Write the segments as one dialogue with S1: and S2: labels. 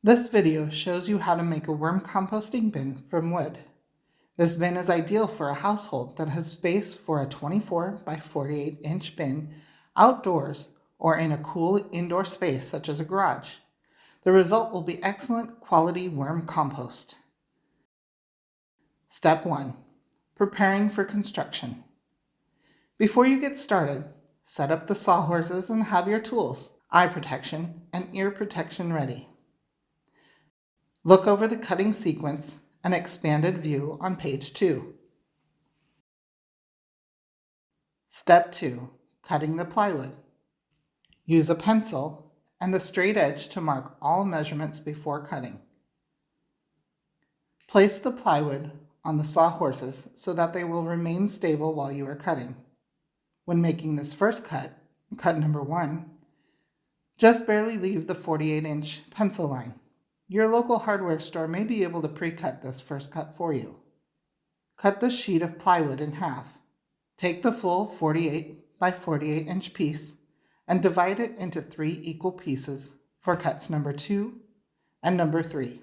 S1: This video shows you how to make a worm composting bin from wood. This bin is ideal for a household that has space for a 24 by 48 inch bin outdoors or in a cool indoor space such as a garage. The result will be excellent quality worm compost. Step 1. Preparing for construction. Before you get started, set up the sawhorses and have your tools, eye protection, and ear protection ready. Look over the cutting sequence and expanded view on page 2. Step 2. Cutting the plywood. Use a pencil and the straight edge to mark all measurements before cutting. Place the plywood on the sawhorses so that they will remain stable while you are cutting. When making this first cut, cut number 1, just barely leave the 48-inch pencil line. Your local hardware store may be able to pre-cut this first cut for you. Cut the sheet of plywood in half. Take the full 48 by 48 inch piece and divide it into 3 equal pieces for cuts number 2 and number 3.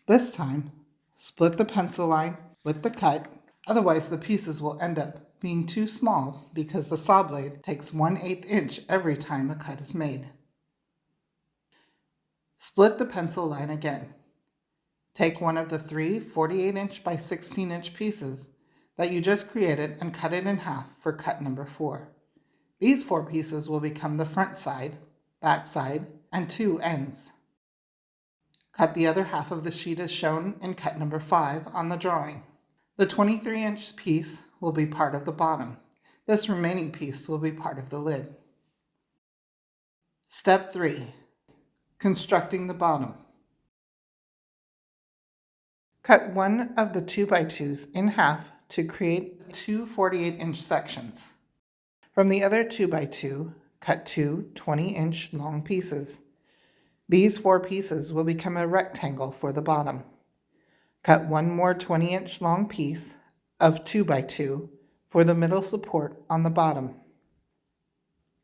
S1: This time, split the pencil line with the cut, otherwise the pieces will end up being too small because the saw blade takes 1/8 inch every time a cut is made. Split the pencil line again. Take one of the 3 48-inch by 16-inch pieces that you just created and cut it in half for cut number 4. These 4 pieces will become the front side, back side, and 2 ends. Cut the other half of the sheet as shown in cut number 5 on the drawing. The 23-inch piece will be part of the bottom. This remaining piece will be part of the lid. Step 3. Constructing the bottom. Cut one of the 2x2s in half to create 2 48-inch sections. From the other 2x2, cut 2 20-inch long pieces. These 4 pieces will become a rectangle for the bottom. Cut one more 20-inch long piece of 2x2 for the middle support on the bottom.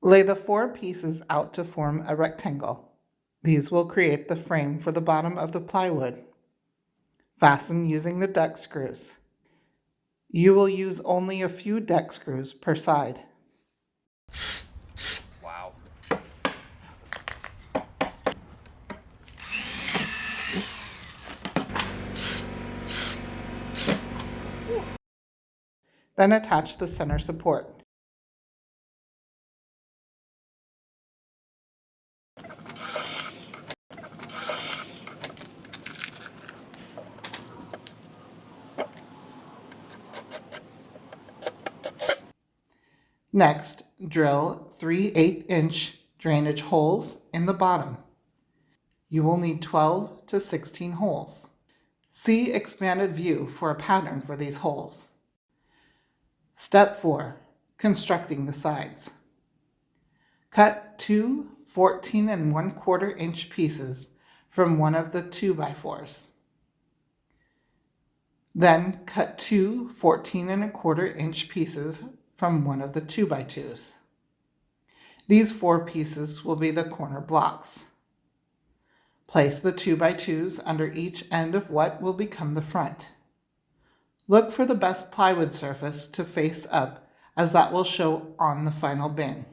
S1: Lay the 4 pieces out to form a rectangle. These will create the frame for the bottom of the plywood. Fasten using the deck screws. You will use only a few deck screws per side.
S2: Wow.
S1: Then attach the center support. Next, drill 3/8-inch drainage holes in the bottom. You will need 12 to 16 holes. See expanded view for a pattern for these holes. Step 4. Constructing the sides. Cut 2 14 1/4 inch pieces from one of the 2x4s. Then cut 2 14 1/4 inch pieces from one of the 2x2s. These 4 pieces will be the corner blocks. Place the 2x2s under each end of what will become the front. Look for the best plywood surface to face up, as that will show on the final bin.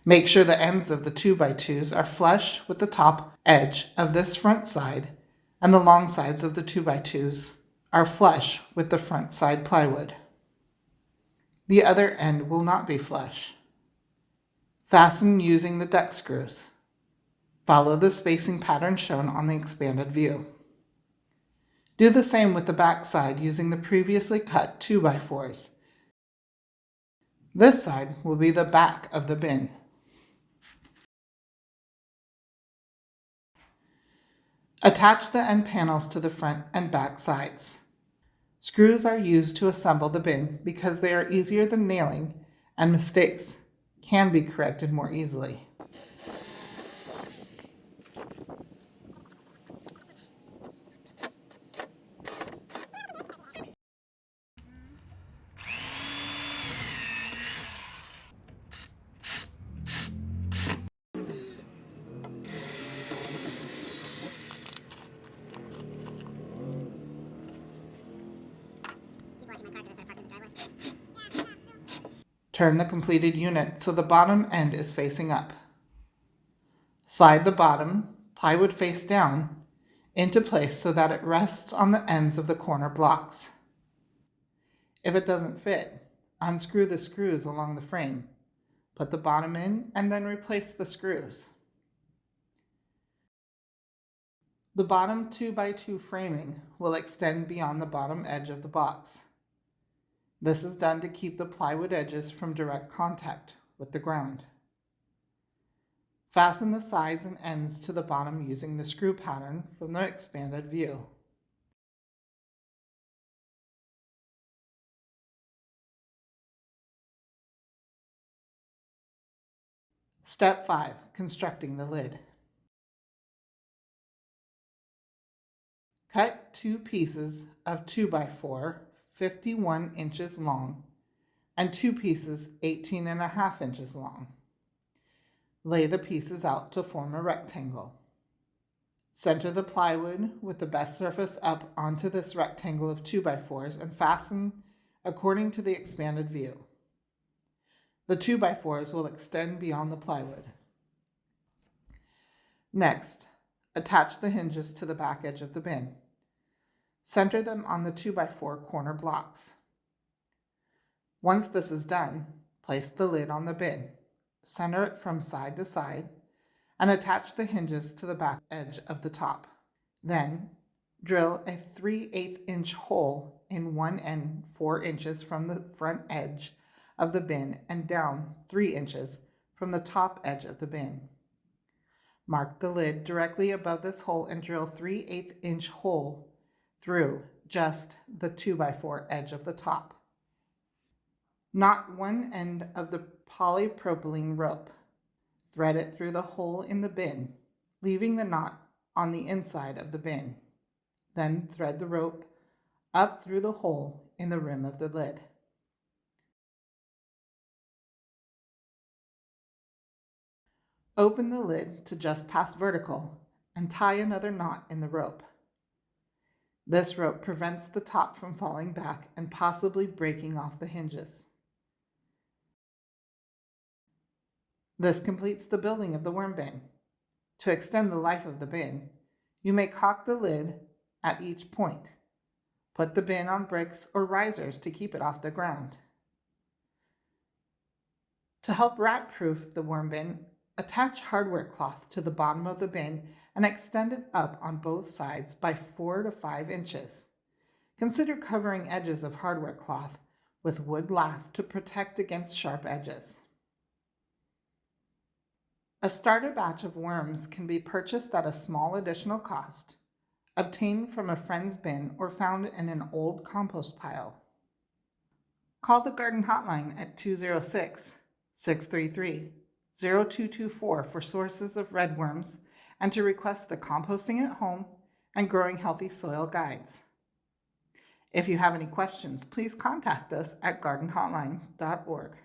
S1: Make sure the ends of the 2x2s are flush with the top edge of this front side, and the long sides of the 2x2s are flush with the front side plywood. The other end will not be flush. Fasten using the deck screws. Follow the spacing pattern shown on the expanded view. Do the same with the back side using the previously cut 2x4s. This side will be the back of the bin. Attach the end panels to the front and back sides. Screws are used to assemble the bin because they are easier than nailing, and mistakes can be corrected more easily. Turn the completed unit so the bottom end is facing up. Slide the bottom, plywood face down, into place so that it rests on the ends of the corner blocks. If it doesn't fit, unscrew the screws along the frame. Put the bottom in and then replace the screws. The bottom 2x2 framing will extend beyond the bottom edge of the box. This is done to keep the plywood edges from direct contact with the ground. Fasten the sides and ends to the bottom using the screw pattern from the expanded view. Step 5. Constructing the lid. Cut 2 pieces of 2x4, 51 inches long, and 2 pieces 18.5 inches long. Lay the pieces out to form a rectangle. Center the plywood with the best surface up onto this rectangle of 2x4s and fasten according to the expanded view. The 2x4s will extend beyond the plywood. Next, attach the hinges to the back edge of the bin. Center them on the 2x4 corner blocks. Once this is done, place the lid on the bin. Center it from side to side and attach the hinges to the back edge of the top. Then, drill a 3/8 inch hole in one end 4 inches from the front edge of the bin and down 3 inches from the top edge of the bin. Mark the lid directly above this hole and drill 3/8 inch hole through just the 2x4 edge of the top. Knot one end of the polypropylene rope. Thread it through the hole in the bin, leaving the knot on the inside of the bin. Then thread the rope up through the hole in the rim of the lid. Open the lid to just past vertical and tie another knot in the rope. This rope prevents the top from falling back and possibly breaking off the hinges. This completes the building of the worm bin. To extend the life of the bin, you may caulk the lid at each point. Put the bin on bricks or risers to keep it off the ground. To help rat-proof the worm bin, attach hardware cloth to the bottom of the bin and extend it up on both sides by 4 to 5 inches. Consider covering edges of hardware cloth with wood lath to protect against sharp edges. A starter batch of worms can be purchased at a small additional cost, obtained from a friend's bin or found in an old compost pile. Call the garden hotline at 206-633-0224 for sources of redworms and to request the Composting at Home and Growing Healthy Soil guides. If you have any questions, please contact us at gardenhotline.org.